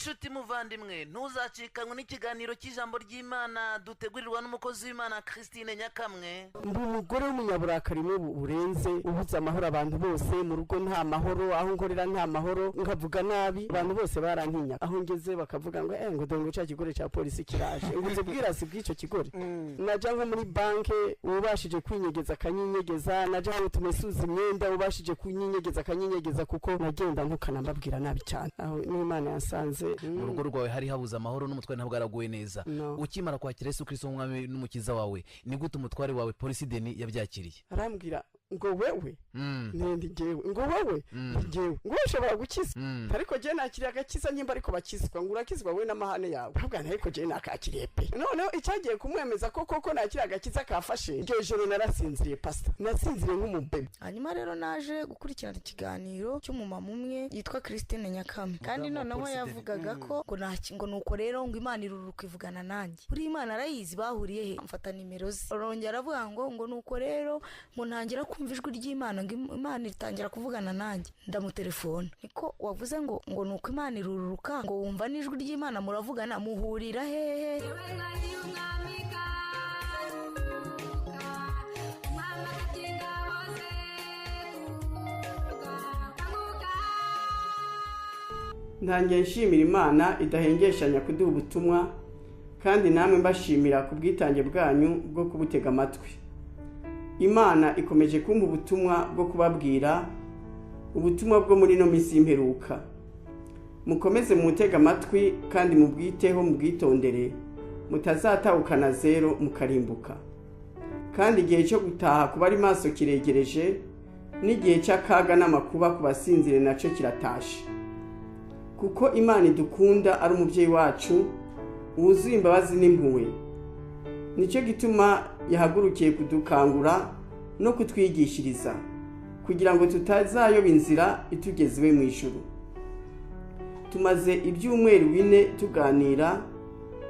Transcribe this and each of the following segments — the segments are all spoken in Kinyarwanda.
nshuti muvandimwe ntuzacikanwe n'ikiganiro cy'ijambo ry'Imana dutegurirwa n'umukozi w'Imana Christine Nyakamwe. Ndi umugore w'umunyaburakari burenze ubuza amahoro abantu bose mu rugo nta mahoro, aho ngorera nta mahoro, nkavuga nabi abantu bose barantinya, aho ngeze bakavuga ngo ngo dongo cya kigore cya polisi kiraje nguze bwirasi bw'ico kigore. Naja nko muri banke ubashije kwinyegeza kanyinyegeza, naja aho tumesuza imyenda ubashije kunyinyegeza kanyinyegeza kuko nagenda ntukana mbabwira nabi cyane. Aho n'Imana yasanze mu rugo rwawe hari habuza amahoro n'umutware ntabwo araguye neza. Ukimara kwakira Yesu Kristo nk'umwami n'umukiza wawe, ni gute umutware wawe polisi deni yabyakiriye? Arambwira ngo wewe ndi ngewe, ngo wewe ngewe, ngo ushobora gukiza, ariko je nakiriye agakiza nyimba ariko bakizwa, ngo urakizwa we n'amahane yawe. Ahubwo ariko je nakakiriye pe. Noneho icyagiye kumwemeza koko nakiriye agakiza kafashe, iryo joro narasinziriye pastor, nasinziriye nk'umubebe. Hanyuma rero naje gukurikirana ikiganiro cy'umumama umwe yitwa Christine Nyakamwe, kandi noneho yavugaga ko ngo nuko rero ngo Imana iruruka ivugana nanjye. Buri Imana arayizi bahuriye he, mfata nimero ze. Arongera avuga ngo nuko rero ngo ntangira kumva ijwi ry'Imana, ngo Imana itangira kuvugana nanjye. Ndamutelefone, niko wavuze ngo nuko Imana iruruka, ngo wumva n'ijwi ry'Imana muravugana, muhurira hehe? Ntangiye nshimira Imana idahengeshanya kuduha ubutumwa, kandi namwe mbashimira ku bwitange bwanyu bwo kubutega amatwi. Imana ikomeje kumpa ubutumwa bwo kubabwira, ubutumwa bwo muri no minsi y'imperuka. Mukomeze mutega amatwi kandi mubwiteho, mubwitondere, mutazatahukana zero mukarimbuka. Kandi igihe cyo gutaha kuba ari maso kiregereje, n'igihe cy'akaga n'amakuba ku basinzire naco kiratashe. Kuko Imana idukunda ari umubyeyi wacu wuzuye imbabazi n'impuhwe. Nicyo gituma yahagurukiye kudukangura no kutwigishiriza kugira ngo tutazayoba inzira itugezewe mu ijuru. Tumaze ibyumweru 4 tuganira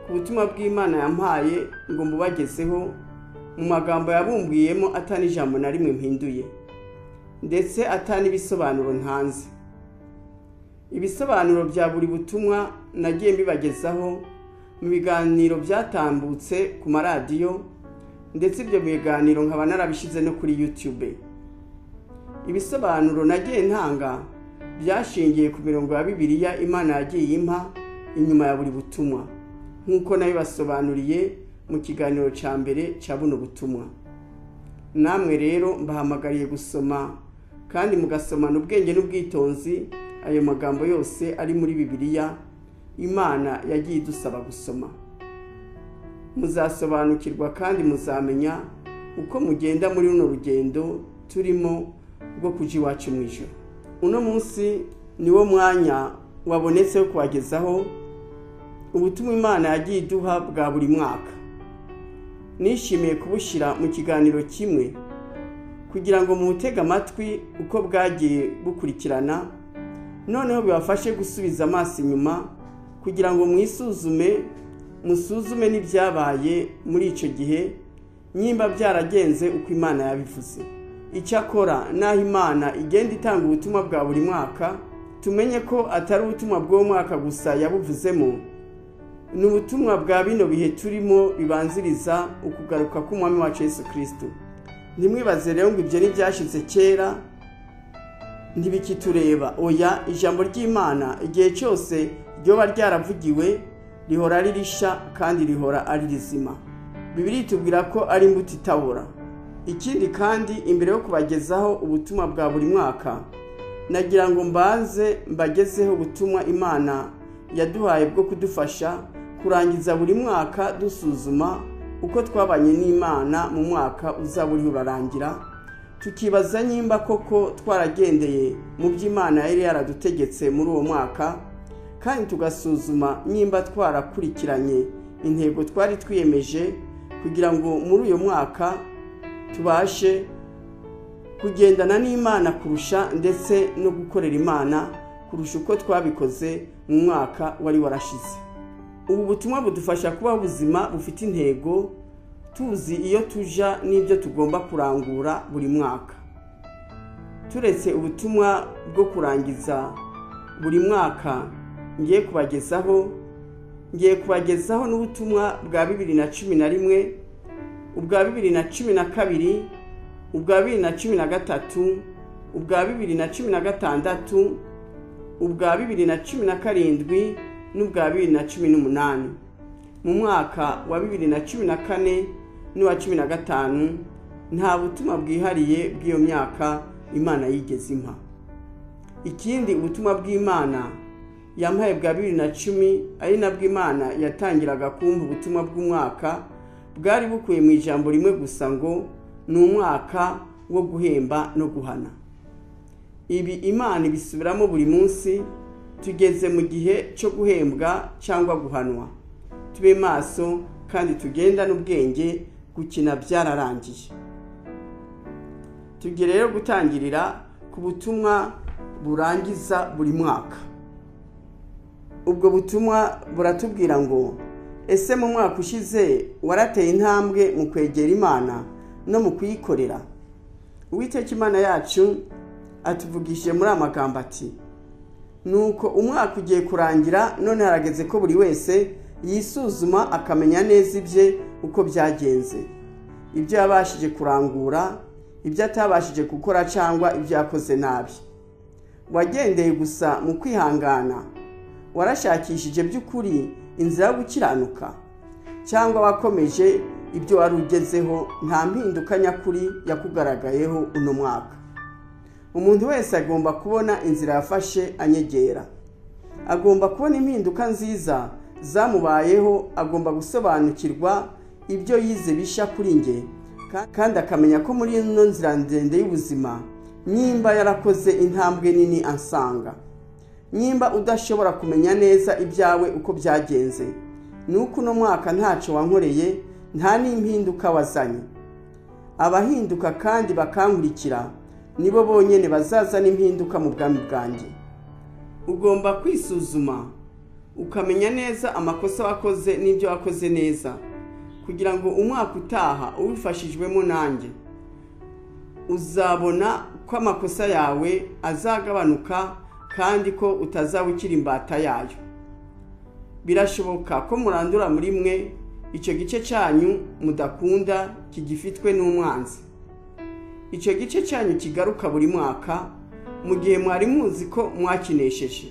ku butumwa bw'Imana yampaye ngo mubagezeho mu magambo yabumbwiyemo atani ijambo na rimwe mpinduye, ndetse atani bisobanuro ntanze. Ibisobanuro bya buri butumwa nagiye mbibagezaho mu biganiro byatambutse ku maradiyo, ndetse ibyo biganiro nkaba narabishize no kuri YouTube. Ibisobanuro nagiye ntanga byashingiye ku mirongo ya Bibiliya Imana yagiye impa inyuma ya buri butumwa, nk'uko nabibasobanuriye mu kiganiro cya mbere cya buno butumwa. Namwe rero mbahamagariye gusoma kandi mugasomana ubwenge n'ubwitonzi ayo magambo yose ari muri Bibiliya Imana yagiye idusaba gusoma. Muzasobanukirwa kandi muzamenya uko mugenda muri runo rugendo turimo rwo kuja iwacu mu ijuru. Uno munsi niwo mwanya wabonetse wo kubagezaho ubutumwa Imana yagiye iduha bwa buri mwaka. Nishimiye kubushira mu kiganiro kimwe kugira ngo mutega amatwi uko bwagiye bukurikirana, noneho bibafashe gusubiza amaso inyuma kugira ngo musuzume n'ibyabaye muri ico gihe, nyimba byaragenze uko Imana yabivuze. Icyakora naho Imana igenda itanga ubutumwa bwa buri mwaka, tumenye ko atari ubutumwa bw'uwo mwaka gusa yabuvuzemo, ni ubutumwa bwa bino bihe turimo bibanziriza ukugaruka k'umwami wacu Yesu Kristo. Ntimwibaze rero ngo ibyo n'ibyashize kera ntibikitureba. Oya, ijambo ry'Imana igihe cyose ryoba ryaravugiwe rihora ari risha kandi rihora ari rizima. Bibiliya itubwira ko ari imbuto itabora. Ikindi kandi, imbere yo kubagezaho ubutumwa bwa buri mwaka, nagira ngo mbagezeho ubutumwa Imana yaduhaye bwo kudufasha kurangiza buri mwaka dusuzuma uko twabanye n'Imana mu mwaka uzaba uriho urarangira, tukibaza nyimba koko twaragendeye mu by'Imana yari yaradutegetse muri uwo mwaka, kandi tugasuzuma nyimba twarakurikiranye intego twari twiyemeje kugira ngo muri uyo mwaka tubashe kugendana n'Imana kurusha, ndetse no gukorera Imana kurusha uko twabikoze mu mwaka wari warashize. Ubu butumwa budufasha kuba ubuzima bufite intego, tuzi iyo tuja n'ibyo tugomba kurangura buri mwaka. Turetse ubutumwa bwo kurangiza buri mwaka ngiye kubagezaho n'ubutumwa bwa 2011, ubwa 2012, ubwa 2013, ubwa 2016, ubwa 2017 n'ubwa 2018. Mu mwaka wa 2014 n'uwa 2015 nta butumwa bwihariye bw'iyo myaka Imana yigeze impa. Ikindi ubutumwa bw'Imana yampaye bwa 2010 ari nabwo Imana yatangiraga kumpa ubutumwa bw'umwaka, bwari bukuye mu ijambo rimwe gusa ngo ni umwaka wo guhemba no guhana. Ibi Imana ibisubiramo buri munsi. Tugeze mu gihe cyo guhembwa cyangwa guhanwa. Tube maso kandi tugenda n'ubwenge, gukina byararangiye. Tugiye rero gutangirira ku butumwa burangiza buri mwaka. Ubwo butumwa buratubwira ngo ese mu mwaka ushize warateye intambwe mu kwegera Imana no mu kuyikorera? Uwiteka Imana yacu atuvugishije muri amagambo ati, nuko umwaka ugiye kurangira, none harageze ko buri wese yisuzuma akamenya neza ibye uko byagenze, ibyo yabashije kurangura, ibyo atabashije gukora cyangwa ibyo yakoze nabi. Wagendeye gusa mu kwihangana? Warashakishije by'ukuri inzira yo gukiranuka? Cyangwa wakomeje ibyo wari ugezeho nta mpinduka nyakuri yakugaragayeho uno mwaka? Umuntu wese agomba kubona inzira yafashe anyegera, agomba kubona impinduka nziza zamubayeho, agomba gusobanukirwa ibyo yize bisha kuri nge, kandi akamenya ko muri ino nzira ndende y'ubuzima nyimba yarakoze intambwe nini ansanga. Nyimba udashobora kumenya neza ibyawe uko byagenze, nuko uno mwaka ntacyo wankoreye, nta n'impinduka wazanye. Abahinduka kandi bakankurikira nibo bonyene bazazana impinduka mu bwami bwanjye. Ugomba kwisuzuma ukamenya neza amakosa wakoze n'ibyo wakoze neza, kugira ngo umwaka utaha ubifashijwemo nanjye uzabona ko amakosa yawe azagabanuka kandi ko utazawukira imbata yayo. Birashoboka ko murandura muri mwe icyo gice cyanyu mudakunda kigifitwe n'umwanzi. Icyo gice cyanyu kigaruka buri mwaka mu gihe mwari muzi ko mwakinesheje,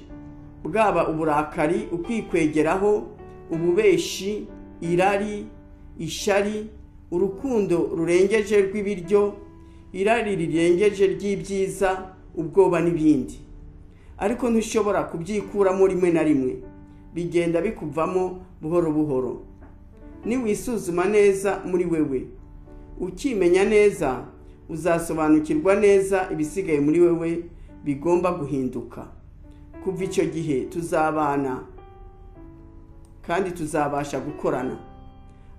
bwaba uburakari, ukwikwegeraho, ububeshi, irari, ishari, urukundo rurengeje rw'ibiryo, irari rirengeje ry'ibyiza, ubwoba n'ibindi. Ariko ntushobora kubyikuramo rimwe na rimwe, bigenda bikuvamo buhoro buhoro. Niwisuzuma neza muri wewe, ukimenya neza, uzasobanukirwa neza ibisigaye muri wewe bigomba guhinduka. Kuva icyo gihe tuzabana kandi tuzabasha gukorana,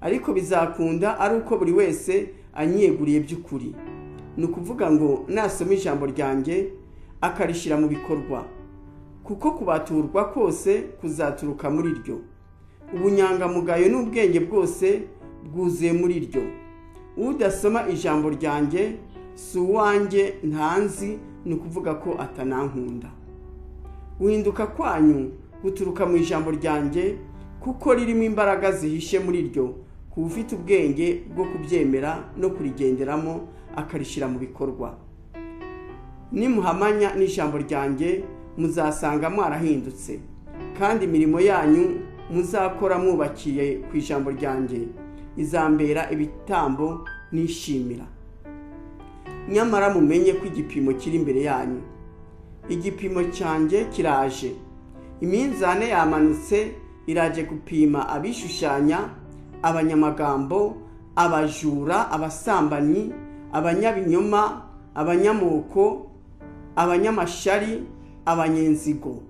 ariko bizakunda ari uko buri wese anyeguriye by'ukuri. Ni ukuvuga ngo nasoma ijambo ryanjye akarishyira mu bikorwa, kuko kubaturwa kose kuzaturuka muri ryo. Ubunyangamugayo n'ubwenge bwose bwuzuye muri ryo. Udasoma ijambo ryanjye si uwanjye, ntanzi, ni ukuvuga ko atanankunda. Guhinduka kwanyu guturuka mu ijambo ryanjye, kuko ririmo imbaraga zihishe muri ryo, kuba ufite ubwenge bwo kubyemera no kurigenderamo akarishyira mu bikorwa. Nimuhamanya n'ijambo ryanjye muzasanga mwarahindutse, kandi imirimo yanyu muzakora mwubakiye ku ijambo ryanjye izambera ibitambo nishimira. Nyamara mumenye ko igipimo kiri imbere yanyu. Igipimo cyanjye kiraje. Iminzane yamanutse iraje gupima abishushanya, abanyamagambo, abajura, abasambanyi, abanyabinyoma, abanyamoko, abanyamashari, abanyenzigo,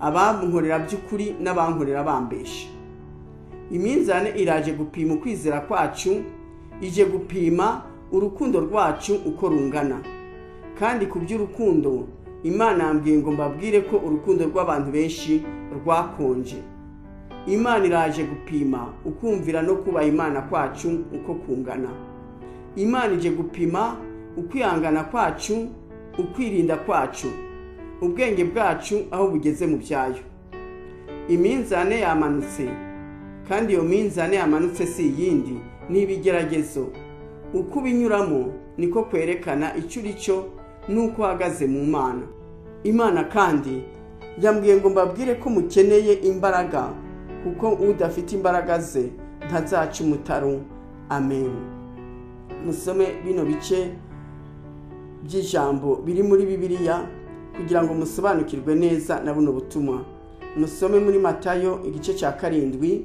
abankorera by'ukuri n'abankorera bambesha. Iminzane iraje gupima ukwizera kwacu, ije gupima urukundo rwacu uko rungana. Kandi ku by'urukundo Imana yambwiye ngo mbabwire ko urukundo rw'abantu benshi rwakonje. Imana iraje gupima ukumvira no kubaha Imana kwacu uko kungana. Imana ije gupima ukwihangana kwacu, ukwirinda kwacu, ubwenge bwacu aho bugeze mu byayo. iminzane yamanutse, kandi iyo minzane yamanutse si iyindi, ni ibigeragezo. Uko ubinyuramo niko kwerekana icyo uri cyo n'uko uhagaze mu Mana. Imana kandi yambwiye ngo mbabwire ko mukeneye imbaraga, kuko udafite imbaraga ze ntazaca umutaru. Amen. Musome bino bice by'ijambo biri muri Bibiliya kugira ngo musobanukirwe neza na buno butumwa. Musome muri Matayo igice cya 7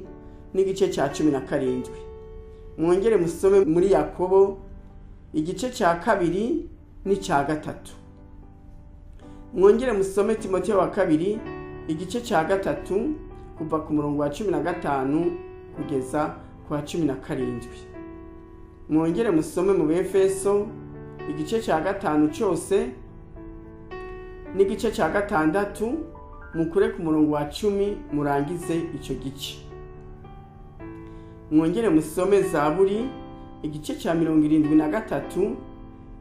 n'igice cya 17. Mwongere musome muri Yakobo igice cya 2 n'icya 3. Mwongere musome Timoteyo wa 2 igice cya 3 kuva ku murongo wa 15 kugeza ku wa 17. Mwongere musome mu Befeso igice cya 5 cyose n'igice cya 6 mukure ku murongo wa 10 murangize icyo gice. Mwongere musome Zaburi igice cya 73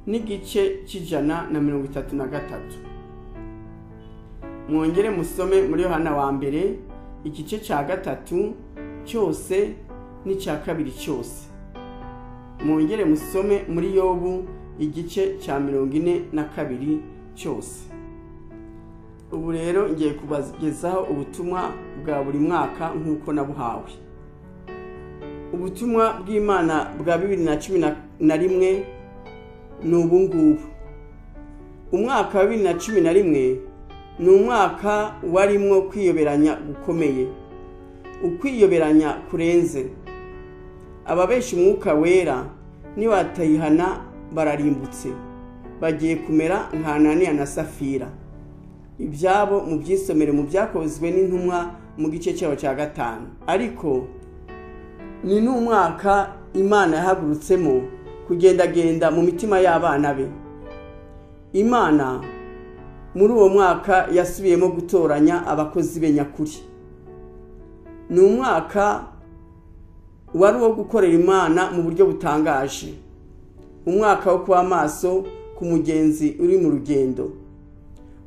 n'igice c'133. Mwongere musome muri Yohana wa mbere igice cya 3 cyose n'icya 2 cyose. Mwongere musome muri Yobu igice cya 42 cyose. Ubu rero ngiye kubagezaho ubutumwa bwa buri mwaka nk'uko nabuhawe. Ubutumwa bw'Imana bwa 2011 ni ubu ngubu. Umwaka wa 2011 ni umwaka warimwo kwiyoberanya gukomeye, ukwiyoberanya kurenze. Ababesha umwuka wera nibatayihana bararimbutse, bagiye kumera nka Ananiya na Safira. Ibyabo mu byisomere mu byakozwe n'intumwa mu gice cyaho cya 5. Ariko ni n'umwaka Imana yahagurutsemo kugendagenda mu mitima y'abana be. Imana muri uwo mwaka yasubiyemo gutoranya abakozi be nyakuri. Ni umwaka wari wo gukorera Imana mu buryo butangaje, umwaka wo kuba maso ku mugenzi uri mu rugendo.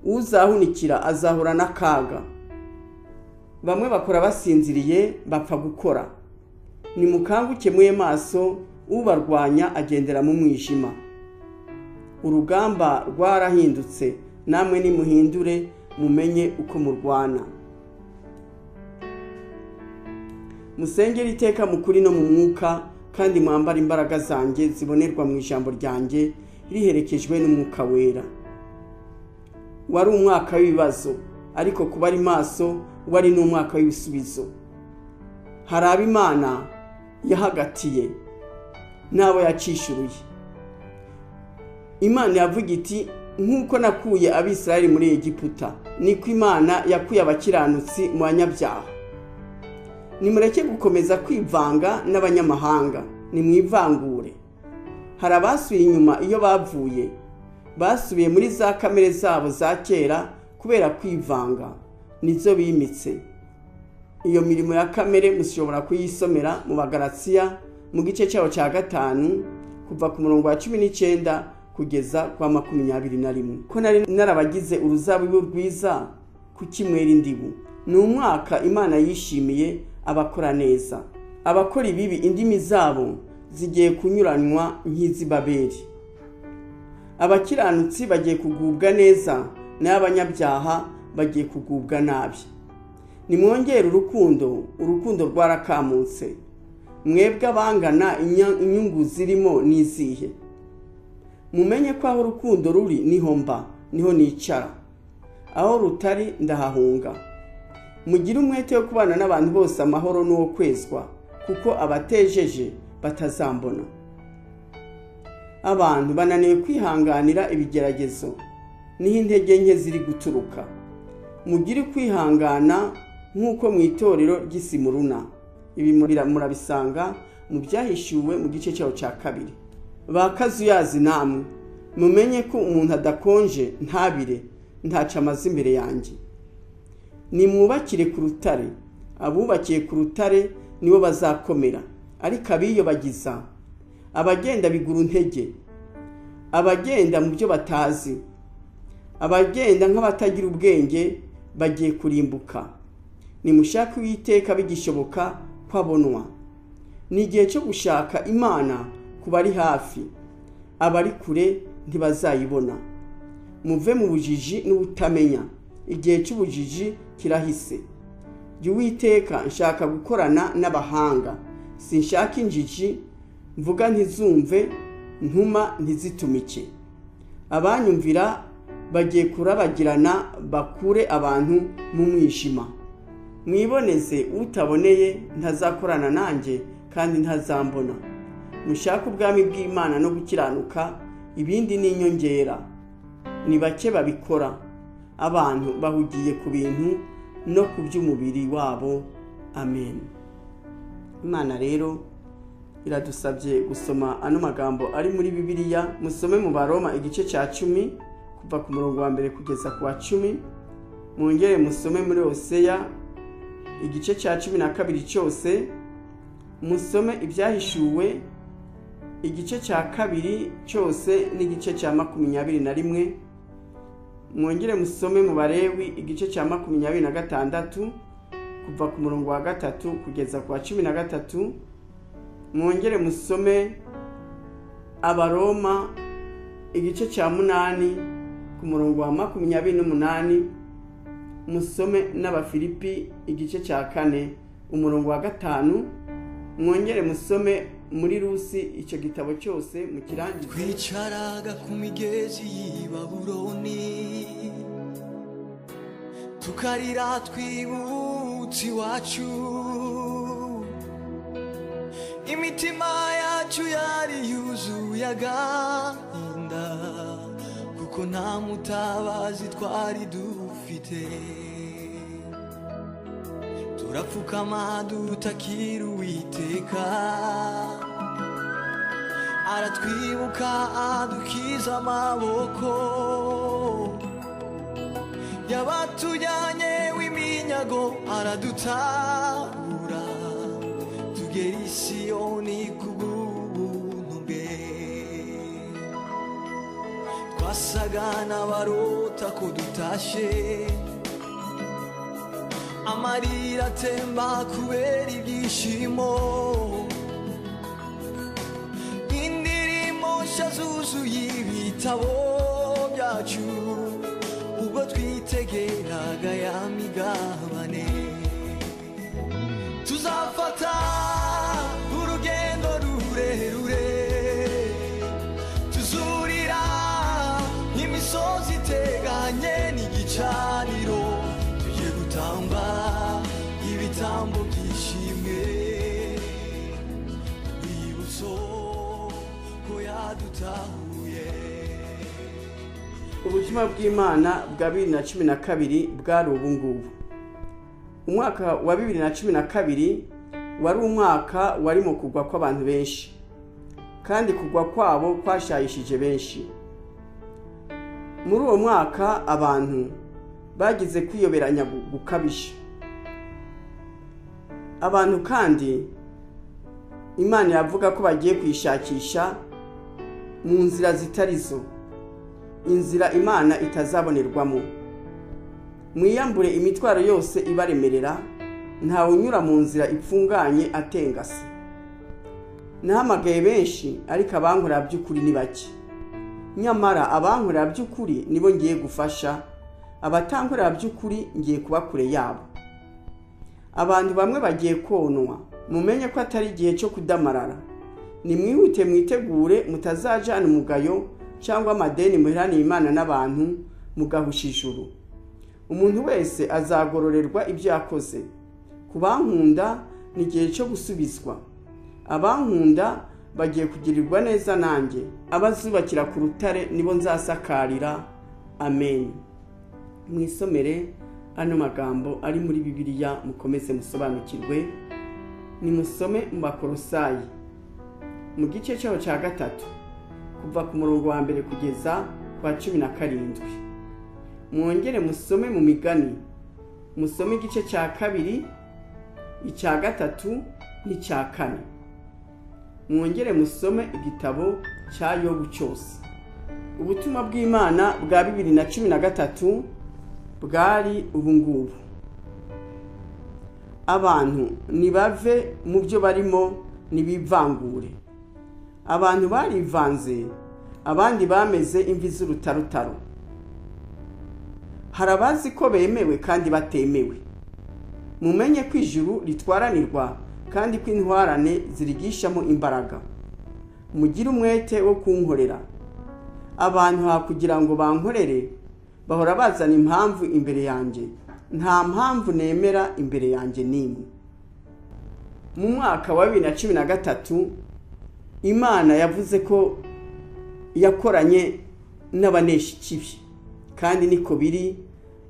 Uzahunikira azahura n'akaga. Bamwe bakora basinziriye bapfa gukora. Nimukanguke mwe maso, ubarwanya agendera mu mwijima. Urugamba rwarahindutse, namwe nimuhindure mumenye uko murwana. Musengera iteka mukuri no mu mwuka, kandi mwambara imbaraga zanjye zibonerwa mu ijambo ryanjye riherekejwe n'umwuka wera. Wari umwaka w'ibibazo, ariko kuba ari maso wari n'umwaka w'ibisubizo. Hari abo Imana yahagatiye n'abo yacishuruye. Imana yavuga iti, nk'uko nakuye Abisirayeli muri Egiputa, niko Imana yakuye abakiranutsi mu banyabyaha. Nimureke gukomeza kwivanga n'abanyamahanga, nimwivangure. Hari abasubiye inyuma iyo bavuye, basubiye muri za kamere zabo za kera kubera kwivanga, nizo bimitse. Iyo mirimo ya kamere mushobora kuyisomera mu Bagalatiya mu gice cyaho cya 5 kuva ku murongo wa 19 kugeza kwa 21. Ko nari narabagize uruzabibu rwiza kukimwera indibu. Ni umwaka Imana yishimiye abakora neza. Abakora ibibi indimi zabo zigiye kunyuranwa nk'iz'Ibabeli. Abakiranutsi bagiye kugubwa neza, n'abanyabyaha bagiye kugubwa nabi. Nimwongere urukundo rwarakamutse. Mwebwe abangana inyungu zirimo nizihe. Mumenye ko aho urukundo ruri niho nicara. Aho rutari ndahahunga. Mugire umwete wo kubana n'abantu bose amahoro n'uwo kwezwa, kuko abatejeje batazambona. Abantu bananiwe kwihanganira ibigeragezo, niho intege nke ziri guturuka. Mugire kwihangana nk'uko mu itorero ry'Isimuruna. Ibi murabisanga mu byahishuwe mu gice cyaho cya 2. Bakazuyazi namwe, mumenye ko umuntu adakonje ntabire, ntaca amazi imbere yanjye. Nimwubakire ku rutare. Abubakiye ku rutare nibo bazakomera, ariko abiyobagiza, abagenda bigura intege, abagenda mu byo batazi, abagenda nk'abatagira ubwenge bagiye kurimbuka. nimushake Uwiteka bigishoboka kwabonwa. Ni igihe cyo gushaka Imana ku bari hafi, abari kure ntibazayibona. Muve mu bujiji n'ubutamenya, igihe cy'ubujiji kirahise. Jya Uwiteka, nshaka gukorana n'abahanga, sinshaka injiji, mvuga ntizumve, ntuma ntizitumike. Abanyumvira bagiye kurabagirana bakure abantu mu mwijima. Mwiboneze utaboneye ntazakorana nanjye kandi ntazambona. Mushaka ubwami bw'Imana no gukiranuka, ibindi ni inyongera. Ni bake babikora, abantu bahugiye ku bintu no ku by'umubiri wabo. Amen. Imana rero iradusabye gusoma ano magambo ari muri Bibiliya. Musome mu Baroma igice cya 10 kuva ku murongo wa 1 kugeza ku wa 10. Mwongere musome muri Hoseya igice cya 12 cyose. Musome ibyahishuwe igice cya 2 cyose n'igice cya 21. Mwongere musome mu Balewi igice cya 26 kuva ku murongo wa 3 kugeza ku wa 13. Mwongere musome Abaroma igice cya 8 ku murongo wa 28. Musome n'Abafilipi igice cya 4 umurongo wa 5. Mwongere musome muri Rusi icyo gitabo cyose mu kirangiza. Twicaraga ku migezi y'i Babuloni, tukarira twibutse iwacu, imitima yacu yari yuzuye agahinda, kuko nta mutabazi twari dufite. Turapfukama dutakira Uwiteka, aratwibuka adukiza amaboko. Yabatujyanye w'iminyago aradutabura, tugera i Siyoni kubw'ubuntu bwe. Twasaga n'abarota ko dutashe, amarira atemba kubera ibyishimo. Indirimbo nshya zuzuye ibitabo byacu, ubwo twitegeraga ya migabane. Tuzafata urugendo rurerure, tuzurira imisozi iteganye n'igicaniro, tujye gutamba ibitambo byishimwe, urwibutso ko yadutahuye. Ubutumwa bw'Imana bwa 2012 bwari ubu ngubu. Umwaka wa 2012 wari umwaka warimo kugwa kw'abantu benshi, kandi kugwa kwabo kwashayishije benshi. Muri uwo mwaka abantu bagize kwiyoberanya gukabisha. Abantu kandi Imana yavuga ko bagiye kwishakisha mu nzira zitarizo, inzira Imana itazabonerwamo. Mwiyambure imitwaro yose ibaremerera, ntawe unyura mu nzira ipfunganye atengase. Nahamagaye benshi, ariko abankorera by'ukuri ni bake. Nyamara abankorera by'ukuri nibo ngiye gufasha, abatankorera by'ukuri ngiye kuba kure yabo. Abantu bamwe bagiye konwa, mumenye ko atari igihe cyo kudamarara. Nimwihute mwitegure, mutazajana umugayo cyangwa amadeni muheraniye Imana n'abantu mugahusha ijuru. Umuntu wese azagororerwa ibyo yakoze. Kubankunda ni igihe cyo gusubizwa. Abankunda bagiye kugirirwa neza nanjye. Abazubakira ku rutare nibo nzasakarira. Amen. Mwisomere ano magambo ari muri Bibiliya, mukomeze musobanukirwe. Nimusome mu Bakolosayi mu gice cyaho cya 3 kuva ku murongo wa 1 kugeza kwa 17. Mwongere musome mu Migani, musome igice cya 2, icya 3 n'icya 4. Mwongere musome igitabo cya Yobu cyose. Ubutumwa bw'Imana bwa 2013 bwari ubu ngubu. abantu nibave mu byo barimo nibivangure. Abantu barivanze, abandi bameze imvi z'urutarutaro. Hari abazi ko bemewe kandi batemewe. Mumenye ko ijuru ritwaranirwa kandi ko intwarane zirigishamo imbaraga. Mugire umwete wo kunkorera. Abantu kugira ngo bankorere bahora bazana impamvu imbere yanjye. Nta mpamvu nemera imbere yanjye nimwe. Mu mwaka wa 2013 Imana yavuze ko yakoranye n'abanesha ikibi, kandi niko biri.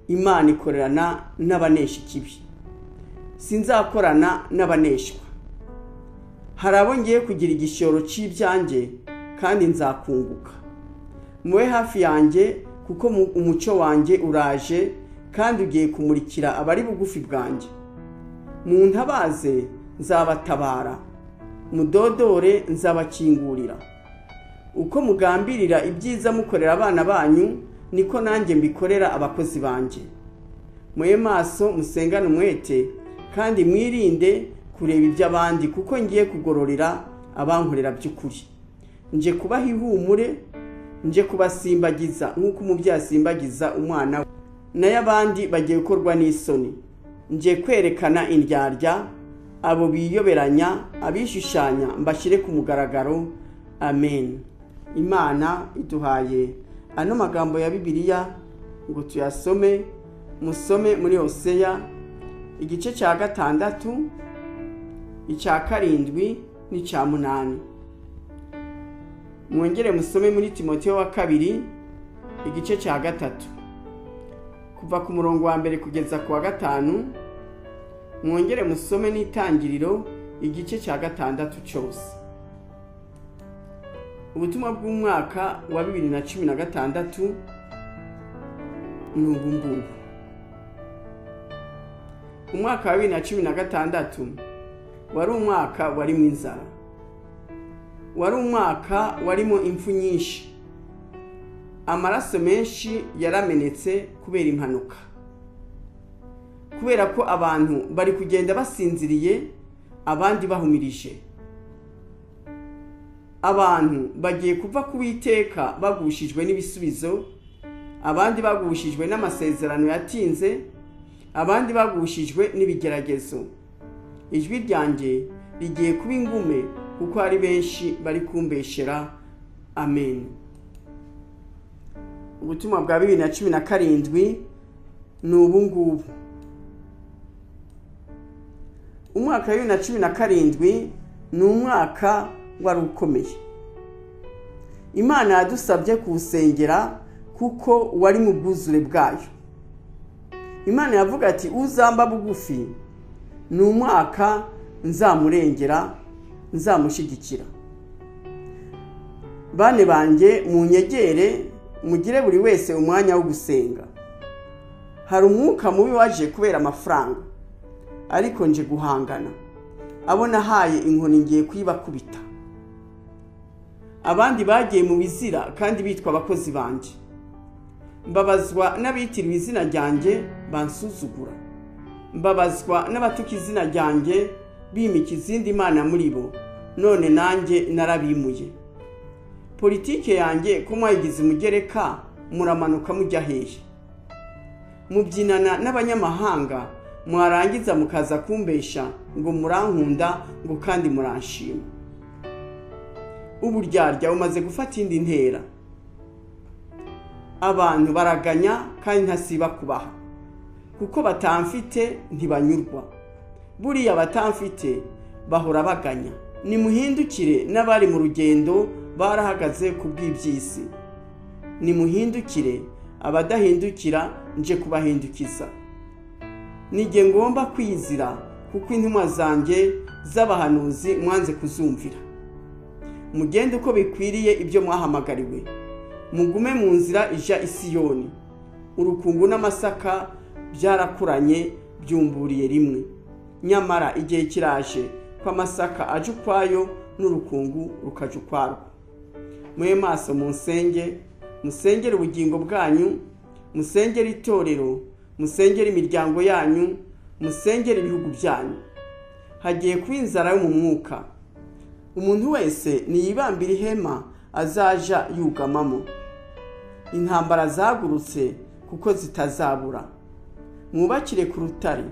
Imana ikorerana n'abanesha ikibi. Sinzakorana n'abaneshwa. Hari abo ngiye kugira igishoro cy'ibyanjye kandi nzakunguka. Mube hafi yanjye kuko umucyo wanjye uraje kandi ugiye kumurikira abari bugufi bwanjye. Muntabaze nzabatabara, mudodore nzabakingurira. Uko mugambirira ibyiza mukorera abana banyu niko nanjye mbikorera abakozi banjye. Mwe maso musengane umwete kandi mwirinde kureba iby'abandi, kuko ngiye kugororera abankorera by'ukuri. Nje kubaha ihumure, nje kubasimbagiza nk'uko umubyeyi asimbagiza umwana we, nayo abandi bagiye gukorwa n'isoni. Nje kwerekana indyarya, abo biyoberanya, abishushanya mbashyire ku mugaragaro. Amen. Imana iduhaye ano magambo ya Bibiliya ngo tuyasome. Musome muri Hoseya igice cya 6, icya 7 n'icya 8. Mwongere musome muri Timoteyo wa 2 igice cya 3 kuva ku murongo wa 1 kugeza ku wa 5. Mwongere musome n'Itangiriro igice cya 6 cyose. Ubutumwa bw'umwaka wa 2016 n'ubu ngubu. Umwaka wa 2016 wari umwaka warimo inzara. Wari umwaka warimo impfu nyinshi. Amaraso menshi yaramenetse kubera impanuka. Kubera ko abantu bari kugenda basinziriye, abandi bahumirije. Abantu bagiye kuva ku Uwiteka bagushijwe n'ibisubizo, abandi bagushijwe n'amasezerano yatinze, abandi bagushijwe n'ibigeragezo. Ijwi ryanjye rigiye kuba ingume kuko hari benshi bari kumbeshera. Amen. Ubutumwa bwa 2017 n'ubu ngubu. Umwaka wa 2017 ni umwaka wari ukomeye. Imana yadusabye kuwusengera kuko wari mu bwuzure bwayo. Imana yavuga ati uzamba bugufi ni umwaka nzamurengera, nzamushigikira. Bane banjye munyegere, mugire buri wese umwanya wo gusenga. Hari umwuka mubi waje kubera amafaranga, ariko nje guhangana. Abo nahaye inkoni ngiye kwibakubita. Abandi bagiye mu bizira kandi bitwa abakozi banje. Mbabazwa n'abitiriwe izina ryanjye bansuzugura. Mbabazwa n'abatuka izina ryanjye bimika izindi mana muri bo, none nanjye narabimuye. Politike yanjye ko mwayigize umugereka, muramanuka mujya hehe? Mubyinana n'abanyamahanga, mwarangiza mukaza kumbesha ngo murankunda ngo kandi muranshima. Uburyarya umaze gufata indi ntera. Abantu baraganya kandi ntasiba kubaha, kuko batamfite ntibanyurwa. Buriya batamfite bahora baganya. Nimuhindukire n'abari mu rugendo barahagaze ku bw'ibyisi. Nimuhindukire, abadahindukira nje kubahindukiza. Nige ngomba kwizira kuko intumwa zanjye z'abahanuzi mwanze kuzumvira. Mugende uko bikwiriye ibyo mwahamagariwe. Mugume mu nzira ija i Siyoni. Urukungu n'amasaka byarakuranye byumburiye rimwe. Nyamara igihe kiraje ko amasaka aje ukwayo n'urukungu rukaje ukwarwo. Mwe maso munsenge, musengere ubugingo bwanyu, musengere itorero, musengere imiryango yanyu, musengere ibihugu byanyu. Hagiye kuba inzara yo mu mwuka. Umuntu wese niyibambira ihema azaja yugamamo. Intambara zagurutse kuko zitazabura. Mwubakire ku rutare.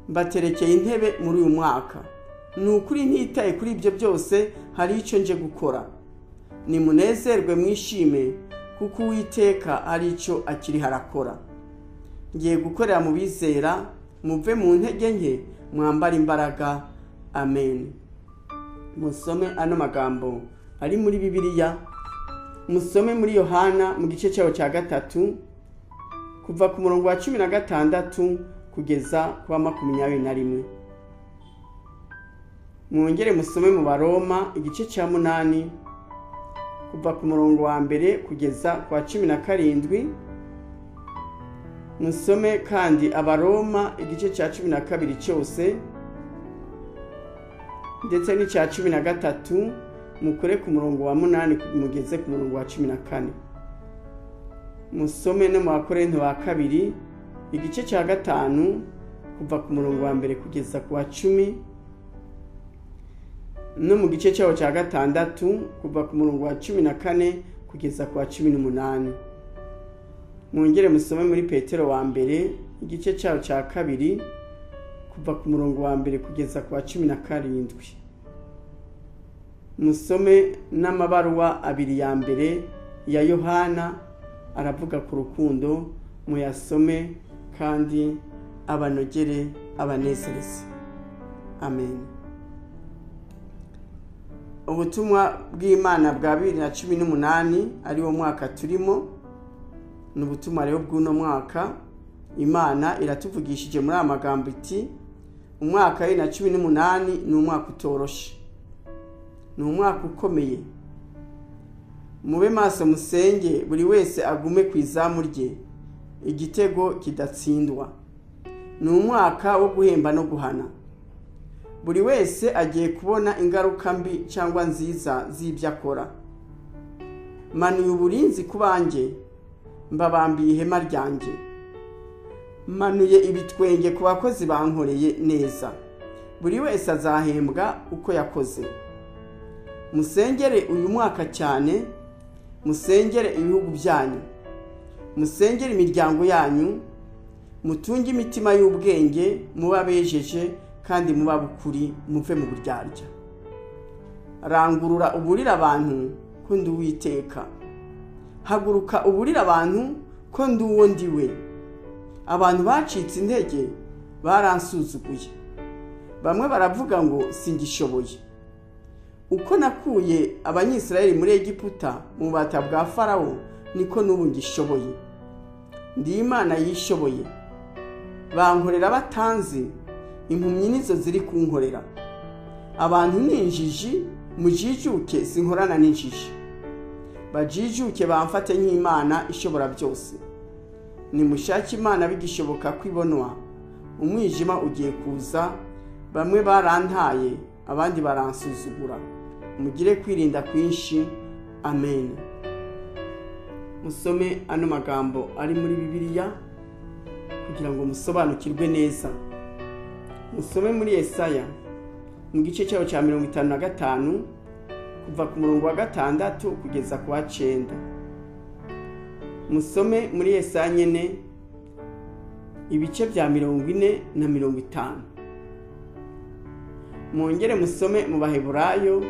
Mbaterekeye intebe muri uyu mwaka. Nukuri ntitaye kuri ibyo byose hari icyo nje gukora. Nimunezerwe mwishime kuko Uwiteka ari icyo akiri harakora. Ngiye gukorera mu bizera, muve mu ntege nke, mwambara imbaraga. Amen. Musome ano magambo ari muri Bibiliya. Musome muri Yohana mu gice cyawo cya 3 kuva ku murongo wa 16 kugeza kwa 21. Mwongere musome mu Baroma igice cya 8 kuva ku murongo wa 1 kugeza kwa 17. Musome kandi Abaroma igice cya 12 cyose ndetse n'icya 13 mukore ku murongo wa 8 mugeze ku murongo wa 14. Musome no mu Bakorinto ba kabiri igice cya 5 kuva ku murongo wa 1 kugeza ku wa 10, no mu gice cyawo cya 6 kuva ku murongo wa 14 kugeza ku wa 18. Mwongere musome muri Petero wa mbere igice cyawo cya 2 kuva ku murongo wa 1 kugeza ku wa 17. Musome n'amabaruwa abiri ya mbere ya Yohana aravuga ku rukundo, muyasome kandi abanogere abanezereze. Amen. Ubutumwa bw'Imana bwa 2018 ari wo mwaka turimo, n'ubutumwa rero bw'uno mwaka. Imana iratuvugishije muri amagambo iti umwaka wa 2018 ni umwaka utoroshe, ni umwaka ukomeye. Mube maso musenge, buri wese agume ku izamu rye, igitego kidatsindwa. Ni umwaka wo guhemba no guhana. Buri wese agiye kubona ingaruka mbi cyangwa nziza z'ibyo akora. Manuye uburinzi ku banjye, mbabambiye ihema ryanjye. Manuye ibitwenge ku bakozi bankoreye neza. Buri wese azahembwa uko yakoze. Musengere uyu mwaka cyane, musengere ibihugu byanyu, musengere imiryango yanyu, mutunge imitima y'ubwenge, muba bejeje kandi muba bukuri, muve mu buryarya. Rangurura uburira abantu ko ndi Uwiteka. Haguruka uburira abantu ko ndi uwo ndiwe. Abantu bacitse intege baransuzuguye. Bamwe baravuga ngo singishoboye. Uko nakuye Abanyisirayeli muri Egiputa mu bubata bwa Farawo, niko n'ubu ngishoboye. Ndi Imana yishoboye. Bankorera batanzi, impumyi nizo ziri kunkorera. Abantu ninjiji, mujijuke sinkorana n'injiji. Bajijuke bamfate nk'Imana ishobora byose. Nimushake Imana bigishoboka kwibonwa. Umwijima ugiye kuza, bamwe barantaye, abandi baransuzugura. Mugire kwirinda kwinshi. Amen. Musome ano magambo ari muri Bibiliya kugira ngo musobanukirwe neza. Musome muri Yesaya mu gice cyawo cya 55 kuva ku murongo wa 6 kugeza ku wa 9. Musome muri Yesaya nyene ibice bya 40 na 50. Mwongere musome mu Baheburayo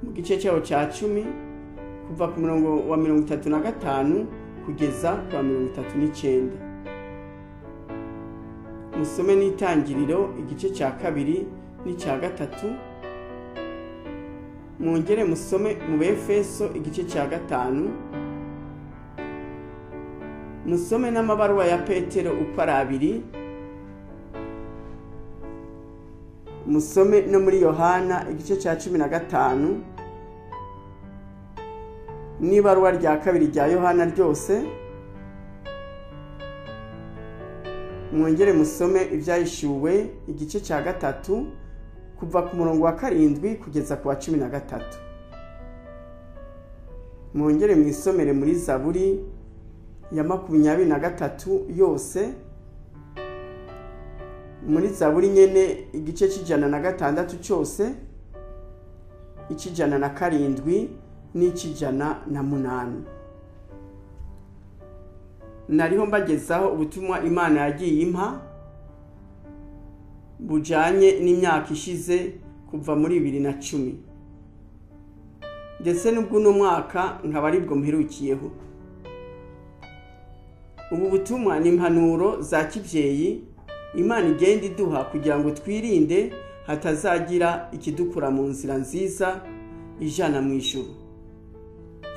mu gice cyawo cya 10 kuva ku murongo wa 35 kugeza ku wa 39. Musome n'Itangiriro igice cya 2 n'icya 3. Mwongere musome mu Befeso igice cya 5. Musome n'amabaruwa ya Petero uko ari 2. Musome no muri Yohana igice cya 15 n'ibaruwa rya kabiri rya Yohana ryose. Mwongere musome ibyahishuwe igice cya 3 kuva ku murongo wa 7 kugeza ku wa 13. Mwongere mwisomere muri Zaburi ya 23 yose, muri Zaburi nyene igice c'106 cyose, ic'107 n'ic'108. Nariho mbagezaho ubutumwa Imana yagiye impa bujanye n'imyaka ishize kuva muri 2010, ndetse n'ubwo uno mwaka nkaba aribwo mperukiyeho. Ubu butumwa ni impanuro za kivyeyi Imana igenda iduha kugira ngo twirinde hatazagira ikidukura mu nzira nziza ijana mu ijuru,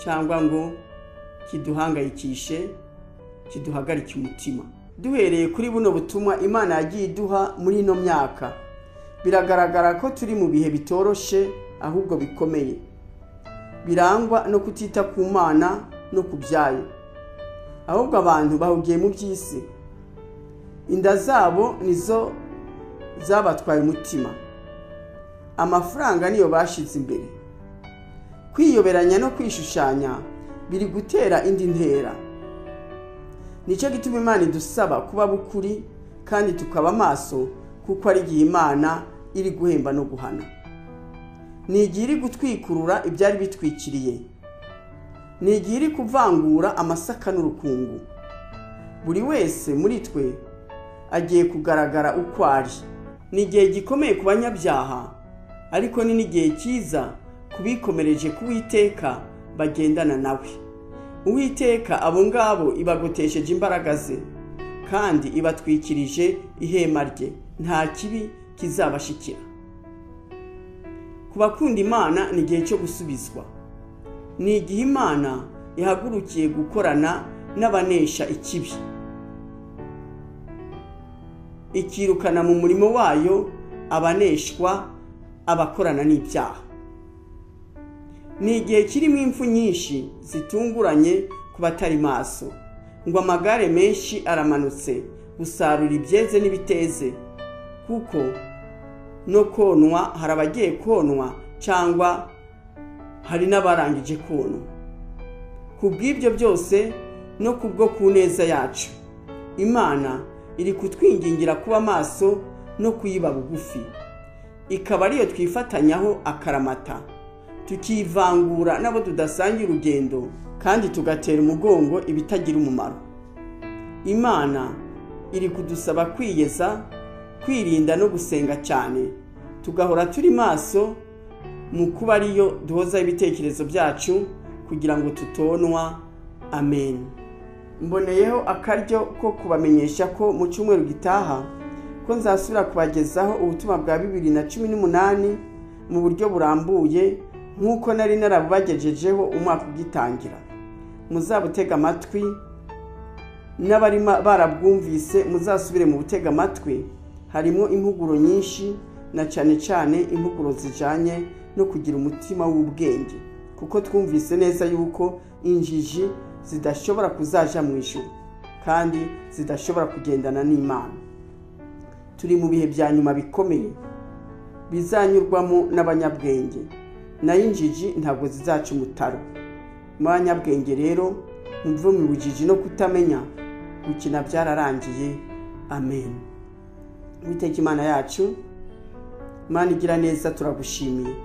cyangwa ngo kiduhangayikishe, kiduhagarike umutima. Duhereye kuri buno butumwa Imana yagiye iduha muri ino myaka, biragaragara ko turi mu bihe bitoroshe ahubwo bikomeye, birangwa no kutita ku Mana no ku byayo, ahubwo abantu bahugiye mu by'isi. Inda zabo nizo zabatwaye umutima, amafaranga niyo bashize imbere, kwiyoberanya no kwishushanya biri gutera indi ntera. Nico gituma Imana idusaba kuba bukuri kandi tukaba maso, kuko ari igihe Imana iri guhemba no guhana. Ni igihe iri gutwikurura ibyari bitwikiriye, ni igihe iri kuvangura amasaka n'urukungu. Buri wese muri twe agiye kugaragara uko ari. Ni igihe gikomeye ku banyabyaha, ariko ni n'igihe cyiza kubikomereje ku Uwiteka bagendana nawe. Uwiteka abo ngabo ibagotesheje imbaraga ze, kandi ibatwikirije ihema rye, nta kibi kizabashikira. Ku bakunda Imana ni igihe cyo gusubizwa. Ni igihe Imana ihagurukiye gukorana n'abanesha ikibi, ikirukana mu murimo wayo abaneshwa, abakorana n'ibyaha. Ni igihe kirimo impfu nyinshi zitunguranye ku batari maso, ngo amagare menshi aramanutse gusarura ibyeze n'ibiteze, kuko no konwa hari abagiye konwa cyangwa hari n'abarangije konwa. Kubw'ibyo byose no kubwo ku neza yacu, Imana iri kutwingingira kuba maso no kuyiba bugufi, ikaba ariyo twifatanyaho akaramata, tukivangura n'abo tudasangiye urugendo, kandi tugatera umugongo ibitagira umumaro. Imana iri kudusaba kwiyeza, kwirinda no gusenga cyane, tugahora turi maso mu kuba ariyo duhoza ibitekerezo byacu kugira ngo tutonwa. Amen. Mboneyeho akaryo ko kubamenyesha ko mu cyumweru gitaha ko nzasubira kubagezaho ubutumwa bwa 2018 mu buryo burambuye nk'uko nari narabubagejejeho umwaka ugitangira. Muzabutega amatwi, n'abari barabwumvise muzasubire mu butega amatwi. Harimo impuguro nyinshi, na cyane cyane impuguro zijanye no kugira umutima w'ubwenge, kuko twumvise neza yuko injiji zidashobora kuzaja mu ijuru kandi zidashobora kugendana n'Imana. Turi mu bihe bya nyuma bikomeye bizanyurwamo n'abanyabwenge, nayo injiji ntabwo zizaca umutaro. Mu banyabwenge rero mumve mu bujiji no kutamenya, gukina byararangiye. Amen. Uwiteka Imana yacu, Imana igira neza, turagushimiye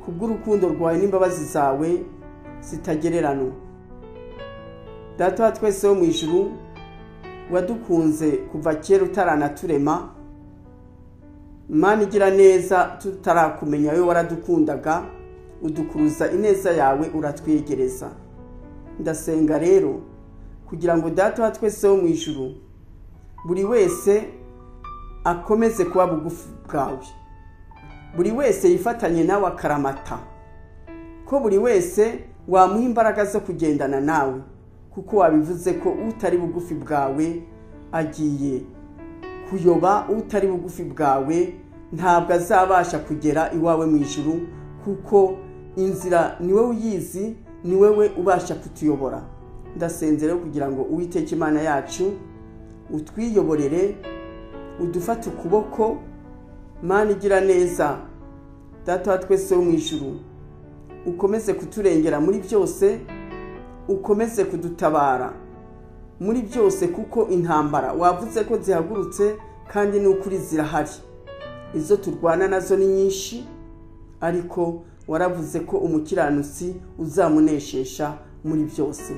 kubw'urukundo rwawe n'imbabazi zawe zitagererano. Data wa twese wo mu ijuru, wadukunze kuva kera utaranaturema. Imana igira neza, tutarakumenya wowe waradukundaga, udukuruza ineza yawe, uratwegereza. Ndasenga rero kugira ngo Data wa twese wo mu ijuru buri wese akomeze kuba bugufi bwawe, buri wese yifatanye nawe akaramata, ko buri wese wamuha imbaraga zo kugendana nawe, kuko wabivuze ko utari bugufi bwawe agiye kuyoba, utari bugufi bwawe ntabwo azabasha kugera iwawe mu ijuru, kuko inzira niwe uyizi, ni wewe ubasha kutuyobora. Ndasenze rero kugira ngo Uwiteka Imana yacu utwiyoborere, udufate ukuboko. Mana igira neza, Data wa twese wo mu ijuru, ukomeze kuturengera muri byose, ukomeze kudutabara muri byose, kuko intambara wavuze ko zihagurutse kandi n'ukuri zirahari. Izo turwana nazo ni nyinshi, ariko waravuze ko umukiranutsi uzamuneshesha muri byose.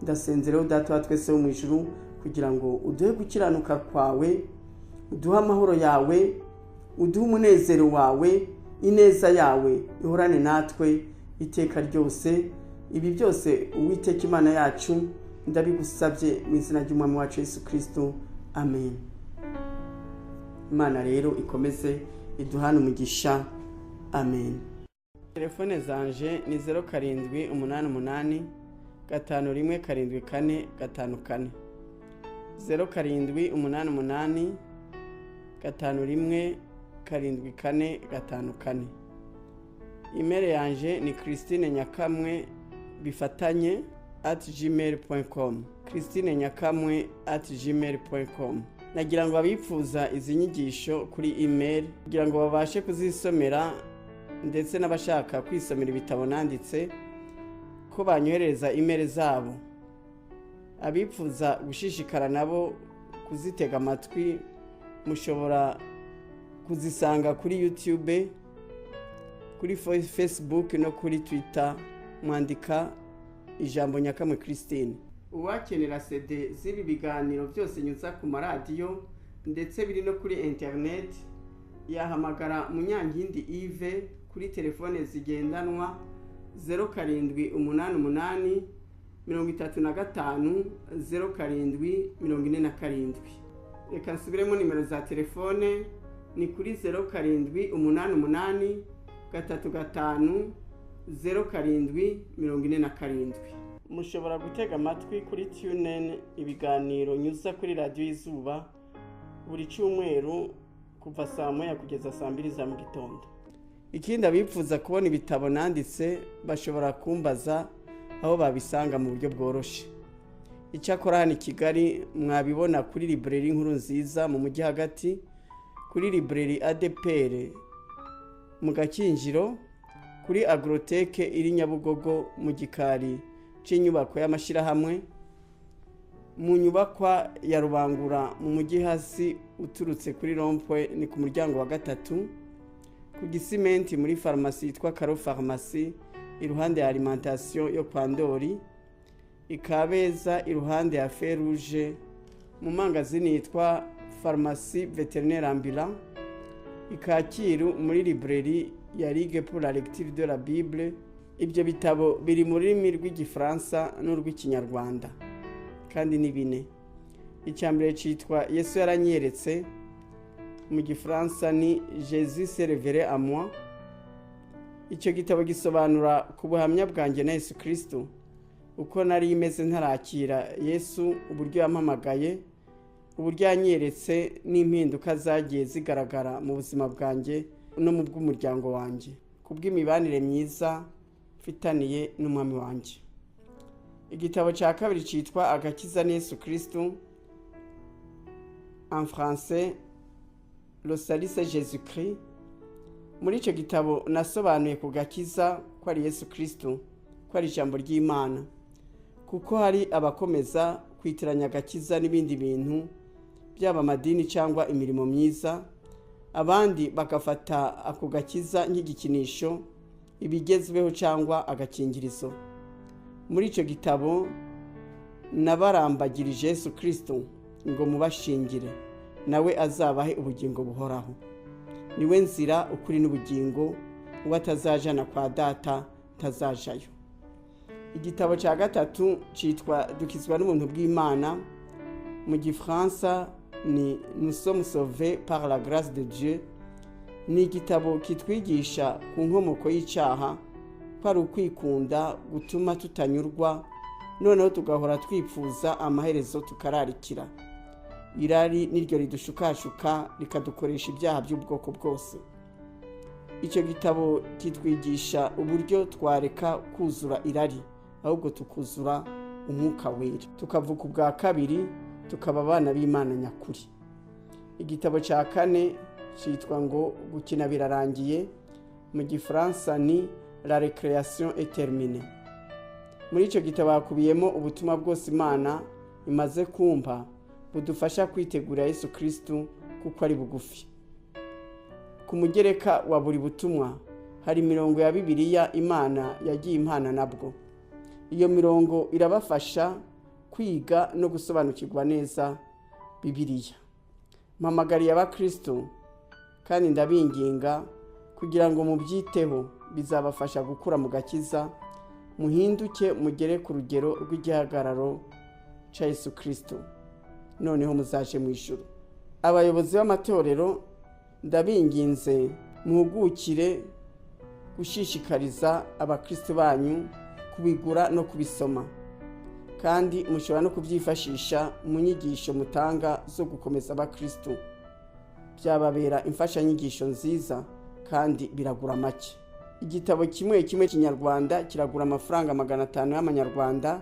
Ndasenze rero Data wa twese wo mu ijuru kugira ngo uduhe gukiranuka kwawe, uduhe amahoro yawe, uduhe umunezero wawe, ineza yawe ihorane natwe iteka ryose. Ibi byose Uwiteka Imana yacu ndabigusabye mu izina ry'Umwami wacu Yesu Kristo, amen. Imana rero ikomeze iduhane umugisha, amen. Telefone zanje ni 0788 517454 0788 517454. Email yanje ni christineNyakamwe@gmail.com christineNyakamwe@gmail.com. Nagira ngo abifuza izi nyigisho kuri email kugira ngo babashe kuzisomera ndetse n'abashaka kwisomera ibitabo nanditse ko banyohereza email zabo. Abifuza gushishikara nabo kuzitega amatwi mushobora kuzisanga kuri YouTube, kuri Facebook no kuri Twitter, mwandika ijambo Nyakamwe Christine. Uwakenera CD z'ibi biganiro byose nyuza ku maradiyo ndetse biri no kuri internet yahamagara Munyankindi Yves kuri telefone zigendanwa 0788 35 0747. Reka nsubiremo nimero za telefone ni kuri 0788 35 0747. Mushobora gutega amatwi kuri TuneIn ibiganiro nyuza kuri radio Izuba buri cyumweru kuva saa 1 kugeza saa 2 za mu gitondo. Ikindi abifuza kubona ibitabo nanditse bashobora kumbaza aho babisanga mu buryo bworoshe. Icyakora hano i Kigali mwabibona kuri librairie Nkuru Nziza mu mujyi hagati, kuri librairie ADPR mu Gakinjiro, kuri Agroteke iri Nyabugogo mu gikari cy'inyubako y'amashirahamwe, mu nyubakwa ya Rubangura mu mujyi hasi uturutse kuri Rompwe ni ku muryango wa 3, ku Gisimenti muri farmasi yitwa Karo Pharmacy iruhande ya alimentation yo kwa Ndori, Ikabeza iruhande ya Feruje mu mangazini yitwa Pharmacie Vétérinaire Ambulant, Ikakiru muri librairie ya Ligue pour la lecture de la Bible. Ibyo bitabo biri mu rurimi rw'Igifaransa n'urw'Ikinyarwanda kandi ni 4. Icyambere cyitwa Yesu yaranyeretse, mu Gifaransa ni Jésus s'est révélé à moi. Icyo gitabo gisobanura ku buhamya bwanjye na Yesu Kristo, uko nari imeze ntarakira Yesu, uburyo yampamagaye, uburyo yanyeretse n'impinduka zagiye zigaragara mu buzima bwanjye no mu bw'umuryango wanjye kubw'imibanire myiza mfitaniye n'umwami wanjye. Igitabo cya kabiri cyitwa Agakiza na Yesu Kristo, en français Le salut c'est Jésus-Christ. Muri icyo gitabo nasobanuye ku gakiza ko ari Yesu Kristo, ko ari ijambo ry'Imana, kuko hari abakomeza kwitiranya agakiza n'ibindi bintu byaba amadini cyangwa imirimo myiza, abandi bakafata ako gakiza nk'igikinisho, ibigezweho cyangwa agakingirizo. Muri icyo gitabo nabarambagirije Yesu Kristo ngo mubashingire, nawe azabahe ubugingo buhoraho. Niwe nzira, ukuri n'ubugingo, uwo atazajana kwa Data tazajayo. Igitabo cya gatatu cyitwa Dukizwa n'ubuntu bw'Imana, mu Gifaransa ni Nous sommes sauvés par la grâce de Dieu. Ni igitabo kitwigisha ku nkomoko y'icyaha, ko ari ukwikunda gutuma tutanyurwa, noneho tugahora twifuza amaherezo tukararikira. Irari niryo ridushukashuka rikadukoresha ibyaha by'ubwoko bwose. Icyo gitabo kitwigisha uburyo twareka kuzura irari, ahubwo tukuzura umwuka wera, tukavuka ubwa kabiri, tukaba abana b'Imana nyakuri. Igitabo cya kane cyitwa ngo Gukina birarangiye, mu Gifaransa ni La récréation est terminée. Muri icyo gitabo hakubiyemo ubutumwa bwose Imana imaze kumpa budufasha kwitegura Yesu Kristo kuko ari bugufi. Ku mugereka wa buri butumwa hari imirongo ya Bibiliya Imana yagiye impana nabwo. Iyo mirongo irabafasha kwiga no gusobanukirwa neza Bibiliya. Mpamagariye abakristo kandi ndabinginga kugira ngo mubyiteho, bizabafasha gukura mu gakiza, muhinduke mugere ku rugero rw'igihagararo cya Yesu Kristo, noneho muzaje mu ijuru. Abayobozi b'amatorero ndabinginze muhugukire gushishikariza abakristo banyu kubigura no kubisoma, kandi mushobora no kubyifashisha mu nyigisho mutanga zo gukomeza abakristo. Byababera imfashanyigisho nziza kandi biragura make. Igitabo kimwe kinyarwanda kiragura amafaranga 500 y'amanyarwanda,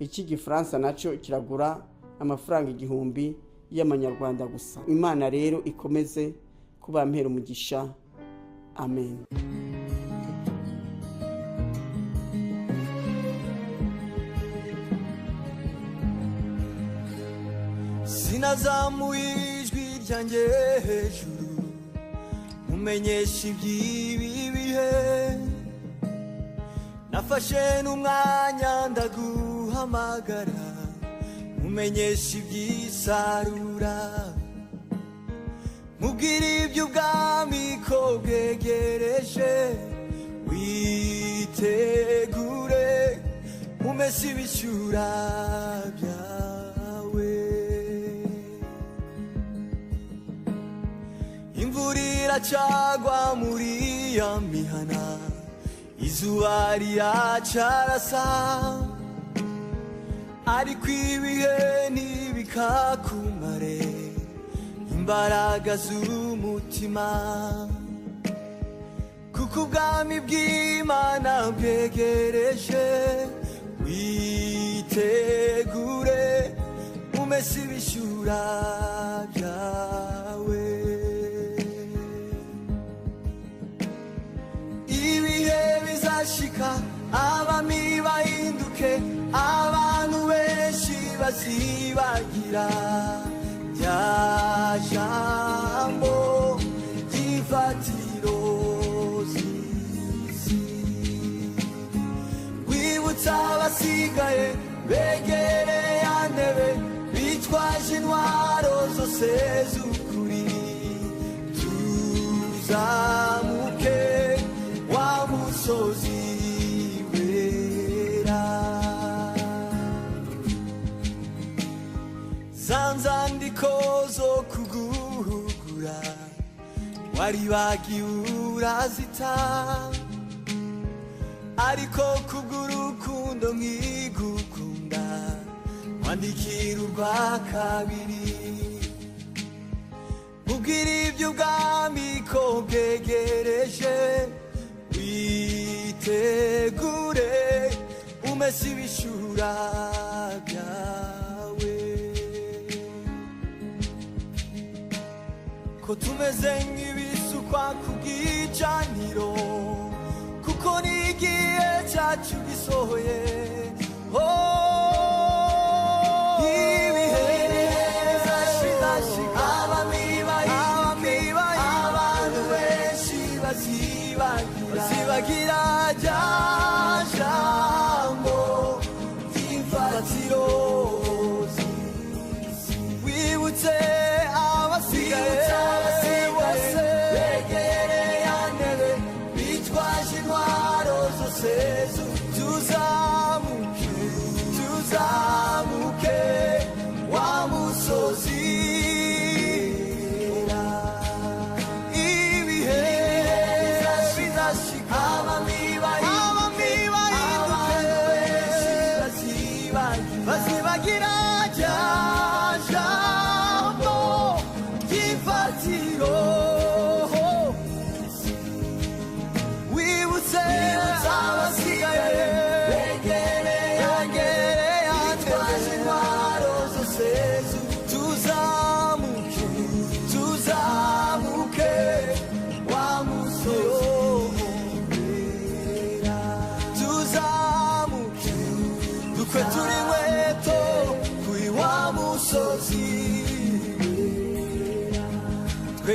icy'igifaransa nacyo kiragura amafaranga 1000 y'amanyarwanda gusa. Imana rero ikomeze kubampera umugisha. Amen. Sinazamuye ijwi ryanjye hejuru mumenyesha iby'ibi bihe, nafashe n'umwanya ndaguhamagara mumenyesha iby'isarura, mubwire iby'ubwami ko bwegereje, witegure umese ibishyura byawe. Imvura iracagwa muri ya mihana, izuba riracarasa, ariko ibihe ntibikakumare imbaraga z'umutima, kuko ubwami bw'Imana bwegereje, witegure umese ibishyura byawe. Ibihe bizashika abami bahinduke, abantu benshi bazibagira rya jambo ry'imfatiro z'isi. Wibutsa abasigaye begereye ya ntebe, bitwaje intwaro zose z'ukuri, tuzamuke wa musozi wera. Zanzandiko zo kuguhugura waribagiwe urazita, ariko kubw'urukundo nkigukunda wandikira urwa kabiri, mubwire iby'ubwami ko bwegereje, witegure umese ibishyura byawe. Ko tumeze nk'ibisukwa ku bw'icaniro, kuko n'igihe cyacu gisohoye. Ibihe bizashika abami bahinduke, abantu benshi bazibagira rya jambo ry'imfatiro z'isi. Wibutse abasigaye bose begereye ya ntebe, bitwaje intwaro zose, tuzamuke wa musozi. Ibihe bizashika abami bahinduke,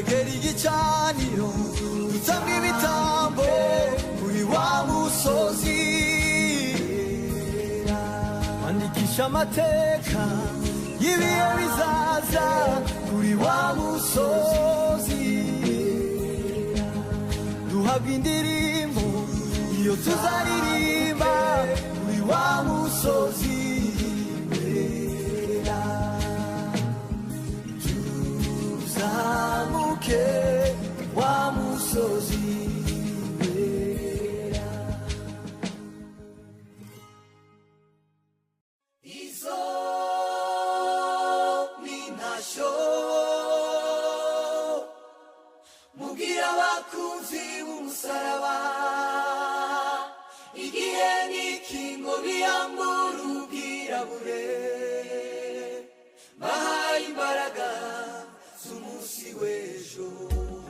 twegera igicaniro dutanga ibitambo kuri wa musozi andikisha amateka y'ibihe bizaza kuri wa musozi duhabwa indirimbo iyo tuzaririmba kuri wa musozi tuzamuke wa musozi izo ni ntasho mubwira abakunzi b'umusaraba igihe n'ikingo biyambura ubwirabure bahaye imbaraga z'umunsi w'ejo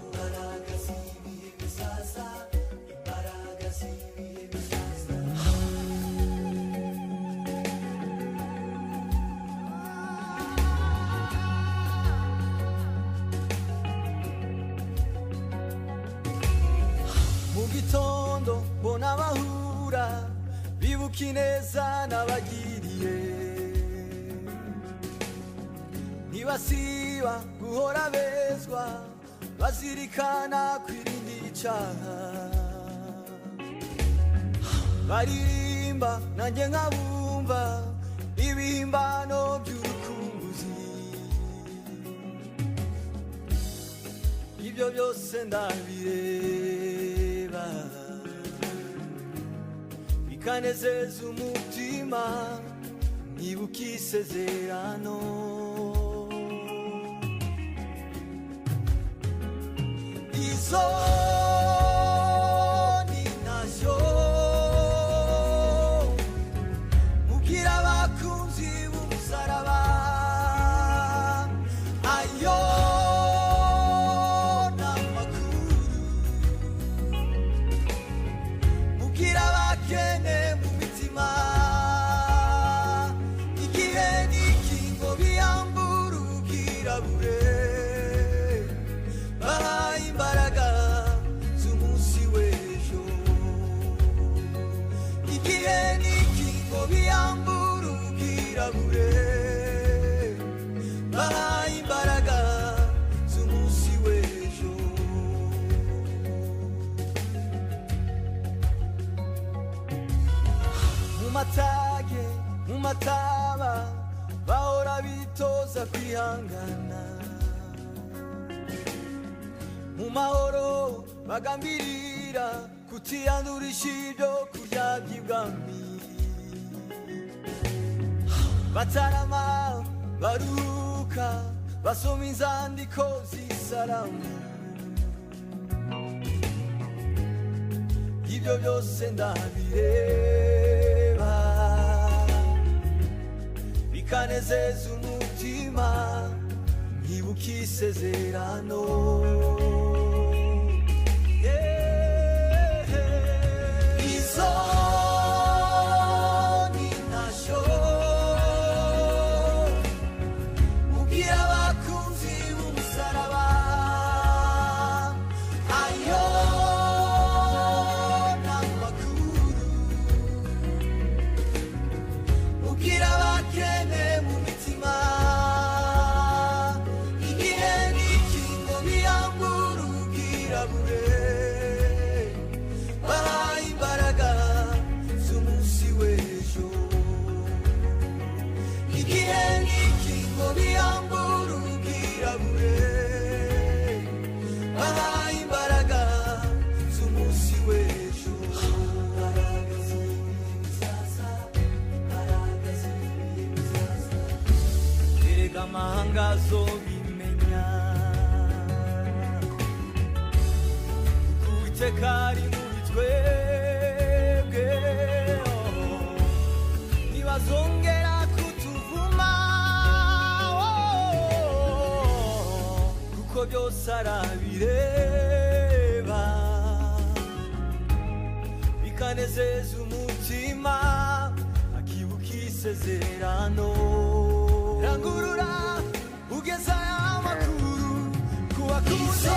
imbaraga z'ibihe bizaza imbaraga z'ibihe bizaza mu gitondo mbona abahura bibuka ineza n'abagiriye ntibasiba guhora bezwa bazirikana kwirinda icaha baririmba nanjye nkabumva ibihimbano by'urukumbuzi ibyo byose ndabireba bikanezeza umutima nibuka isezerano izo ni ntasho mubwira abakunzi b'umusaraba ayo n'amakuru mubwira abakene mu mitima igihe n'ikingo biyambura ubwirabure bahaye imbaraga z'umunsi w'ejo igihe n'ikingo biyambura ubwirabure bahaye imbaraga z'umunsi w'ejo mu matage mu mataba bahora bitoza kwihangana mu mahoro bagambirira kutiyandurisha ibyo kurya by'ibwami batarama baruhuka basoma inzandiko z'isalamu ibyo byose ndabireba bikanezeza umutima nkibuka isezerano izo ni ntasho mubwira abakunzi b'umusaraba ayo n'amakuru mubwira abakene mu mitima igihe n'ikingo biyambura ubwirabure bahaye imbaraga z'umunsi w'ejo igihe n'ikingo biyambura ubwirabure bahaye imbaraga z'umunsi w'ejo imbaraga z'ibihe bizaza imbaraga z'ibihe bizaza erega amahanga azobimenya uwiteka ari muri twebwe ntibazongera kutuvuma kuko byose arabireba bikanezeza umutima akibuka isezerano rangurura ugeza aya makuru kubakuze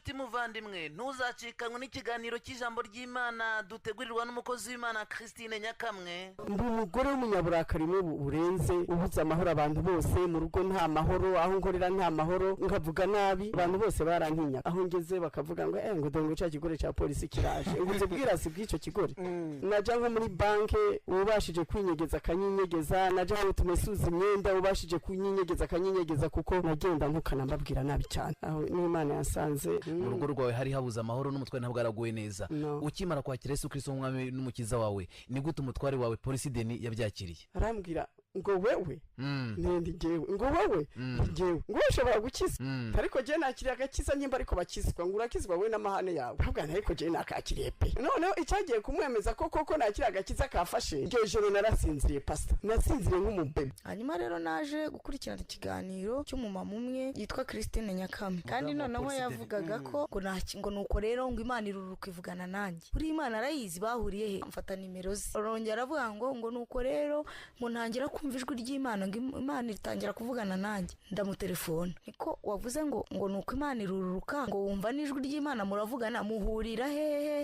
nshuti muvandimwe ntuzacikanwe n'ikiganiro cy'ijambo ry'Imana dutegurirwa n'umukozi w'Imana Christine Nyakamwe. Ndi umugore w'umunyaburakari burenze ubuza amahoro abantu bose, mu rugo nta mahoro, aho nkorera nta mahoro, nkavuga nabi, abantu bose barantinya. Aho ngeze bakavuga ngo ngo dongo cya kigore cya polisi kiraje. Nguze bwirasi bw'icyo kigore. Naja nko muri banke ubashije kwinyegeza kanyinyegeza, naja aho tumesuza imyenda ubashije kunyinyegeza kanyinyegeza kuko nagenda ntukana mbabwira nabi cyane. Aho n'Imana yasanze mu rugo rwawe hari habuze amahoro n'umutware ntabwo araguye neza. Ukimara kwakira Yesu Kristo umwami n'umukiza wawe, ni gute umutware wawe polisi Deni yabyakiriye? Arambwira ngo wewe nende jewe, ngo wewe jewe, ngo ushobora gukiza. Ariko je nakiriye agakiza nyimba ariko bakizwa, ngo urakizwa we n'amahane yawe. Ahubwo ariko je nakakiriye pe. Noneho icyagiye kumwemeza koko nakiriye agakiza kafashe, iryo joro narasinziriye pastor, nasinziriye nk'umubebe. Hanyuma rero naje gukurikirana ikiganiro cy'umumama umwe yitwa Christine Nyakame, kandi noneho yavugaga ko ngo nuko rero ngo Imana iruruka ivugana nanjye. Buri Imana arayizi bahuriye he, mfata nimero ze. Arongera avuga ngo nuko rero ngo ntangira kumva ijwi ry'Imana, ngo Imana itangira kuvugana nanjye. Ndamutelefona, niko wavuze ngo nuko Imana iruruka, ngo wumva n'ijwi ry'Imana muravugana, muhurira hehe?